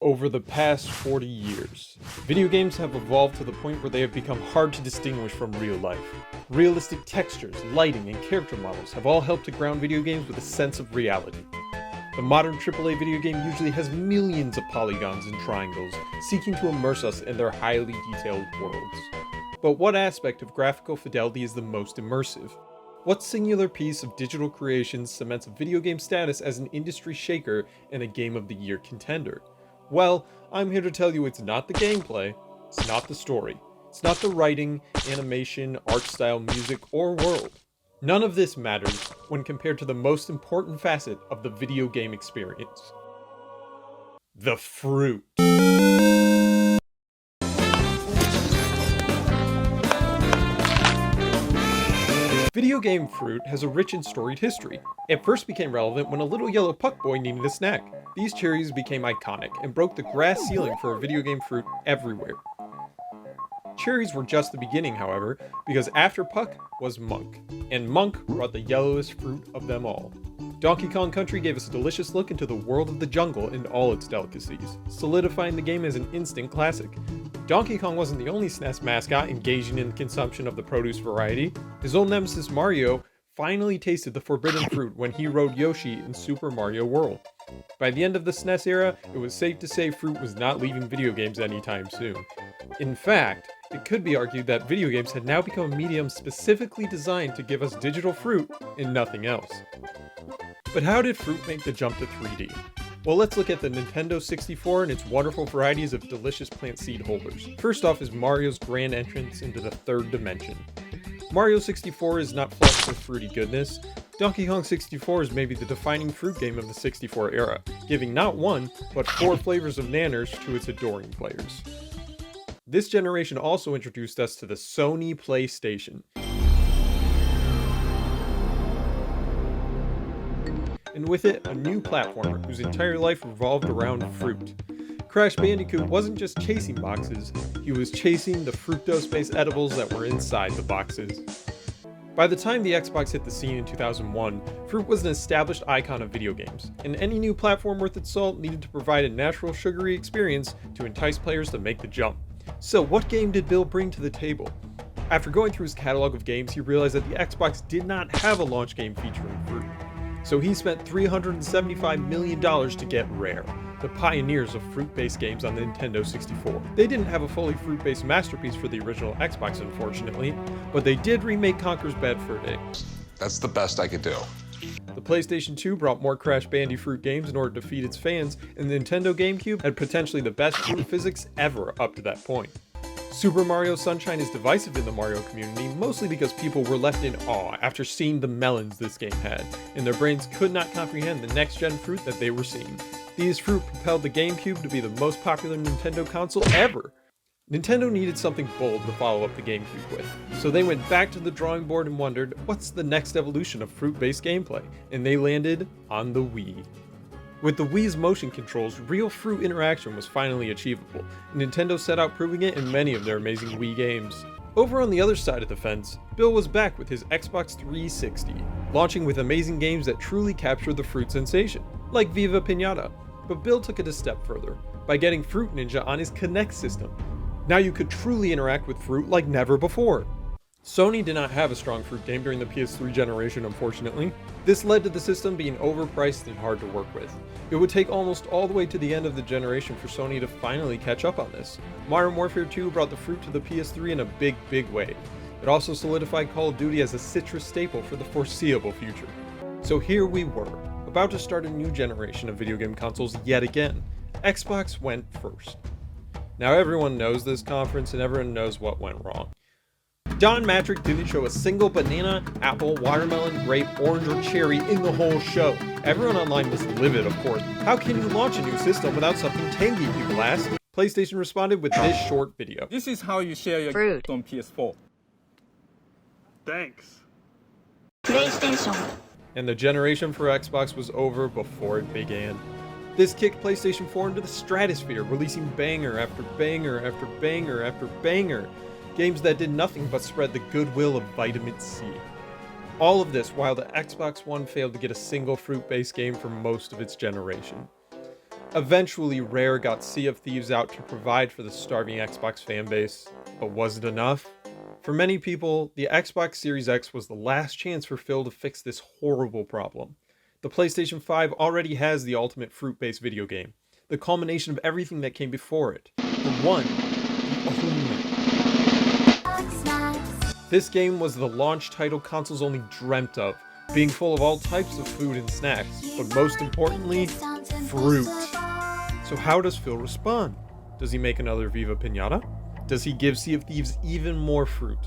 Over the past 40 years, video games have evolved to the point where they have become hard to distinguish from real life. Realistic textures, lighting, and character models have all helped to ground video games with a sense of reality. The modern AAA video game usually has millions of polygons and triangles, seeking to immerse us in their highly detailed worlds. But what aspect of graphical fidelity is the most immersive? What singular piece of digital creation cements a video game status as an industry shaker and a Game of the Year contender? Well, I'm here to tell you it's not the gameplay, it's not the story, it's not the writing, animation, art style, music, or world. None of this matters when compared to the most important facet of the video game experience. The fruit. Video game fruit has a rich and storied history. It first became relevant when a little yellow puck boy needed a snack. These cherries became iconic and broke the glass ceiling for a video game fruit everywhere. Cherries were just the beginning, however, because after Puck was Monk, and Monk brought the yellowest fruit of them all. Donkey Kong Country gave us a delicious look into the world of the jungle and all its delicacies, solidifying the game as an instant classic. Donkey Kong wasn't the only SNES mascot engaging in the consumption of the produce variety. His old nemesis Mario finally tasted the forbidden fruit when he rode Yoshi in Super Mario World. By the end of the SNES era, it was safe to say fruit was not leaving video games anytime soon. In fact, it could be argued that video games had now become a medium specifically designed to give us digital fruit and nothing else. But how did fruit make the jump to 3D? Well, let's look at the Nintendo 64 and its wonderful varieties of delicious plant seed holders. First off is Mario's grand entrance into the third dimension. Mario 64 is not flushed with fruity goodness. Donkey Kong 64 is maybe the defining fruit game of the 64 era, giving not one, but 4 flavors of nanners to its adoring players. This generation also introduced us to the Sony PlayStation. And with it, a new platformer whose entire life revolved around fruit. Crash Bandicoot wasn't just chasing boxes, he was chasing the fructose-based edibles that were inside the boxes. By the time the Xbox hit the scene in 2001, fruit was an established icon of video games, and any new platform worth its salt needed to provide a natural sugary experience to entice players to make the jump. So what game did Bill bring to the table? After going through his catalog of games, he realized that the Xbox did not have a launch game featuring fruit. So he spent $375 million to get Rare, the pioneers of fruit-based games on the Nintendo 64. They didn't have a fully fruit-based masterpiece for the original Xbox, unfortunately, but they did remake Conker's Bad Fur Day. That's the best I could do. The PlayStation 2 brought more Crash Bandicoot games in order to feed its fans, and the Nintendo GameCube had potentially the best fruit physics ever up to that point. Super Mario Sunshine is divisive in the Mario community, mostly because people were left in awe after seeing the melons this game had, and their brains could not comprehend the next-gen fruit that they were seeing. These fruit propelled the GameCube to be the most popular Nintendo console ever! Nintendo needed something bold to follow up the GameCube with, so they went back to the drawing board and wondered, what's the next evolution of fruit-based gameplay? And they landed on the Wii. With the Wii's motion controls, real fruit interaction was finally achievable, and Nintendo set out proving it in many of their amazing Wii games. Over on the other side of the fence, Bill was back with his Xbox 360, launching with amazing games that truly captured the fruit sensation, like Viva Pinata. But Bill took it a step further, by getting Fruit Ninja on his Kinect system. Now you could truly interact with fruit like never before. Sony did not have a strong fruit game during the PS3 generation, unfortunately. This led to the system being overpriced and hard to work with. It would take almost all the way to the end of the generation for Sony to finally catch up on this. Modern Warfare 2 brought the fruit to the PS3 in a big way. It also solidified Call of Duty as a citrus staple for the foreseeable future. So here we were, about to start a new generation of video game consoles yet again. Xbox went first. Now everyone knows this conference and everyone knows what went wrong. Don Matrick didn't show a single banana, apple, watermelon, grape, orange, or cherry in the whole show. Everyone online was livid, of course. How can you launch a new system without something tangy, people asked? PlayStation responded with this short video. This is how you share your fruit on PS4. Thanks. PlayStation. And the generation for Xbox was over before it began. This kicked PlayStation 4 into the stratosphere, releasing banger after banger after banger after banger. Games that did nothing but spread the goodwill of Vitamin C. All of this while the Xbox One failed to get a single fruit-based game for most of its generation. Eventually, Rare got Sea of Thieves out to provide for the starving Xbox fanbase, but was it enough? For many people, the Xbox Series X was the last chance for Phil to fix this horrible problem. The PlayStation 5 already has the ultimate fruit-based video game, the culmination of everything that came before it. The one, the only. This game was the launch title consoles only dreamt of, being full of all types of food and snacks, but most importantly, fruit. So how does Phil respond? Does he make another Viva Pinata? Does he give Sea of Thieves even more fruit?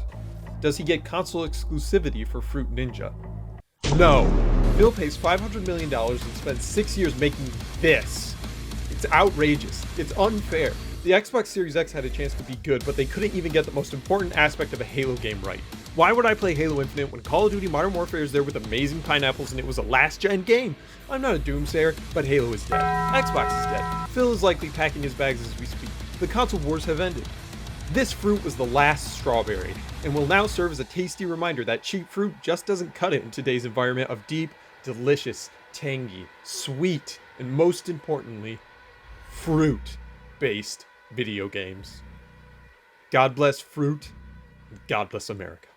Does he get console exclusivity for Fruit Ninja? No! Phil pays $500 million and spends 6 years making this. It's outrageous. It's unfair. The Xbox Series X had a chance to be good, but they couldn't even get the most important aspect of a Halo game right. Why would I play Halo Infinite when Call of Duty Modern Warfare is there with amazing pineapples and it was a last-gen game? I'm not a doomsayer, but Halo is dead. Xbox is dead. Phil is likely packing his bags as we speak. The console wars have ended. This fruit was the last strawberry, and will now serve as a tasty reminder that cheap fruit just doesn't cut it in today's environment of deep, delicious, tangy, sweet, and most importantly, fruit-based video games. God bless fruit, and God bless America.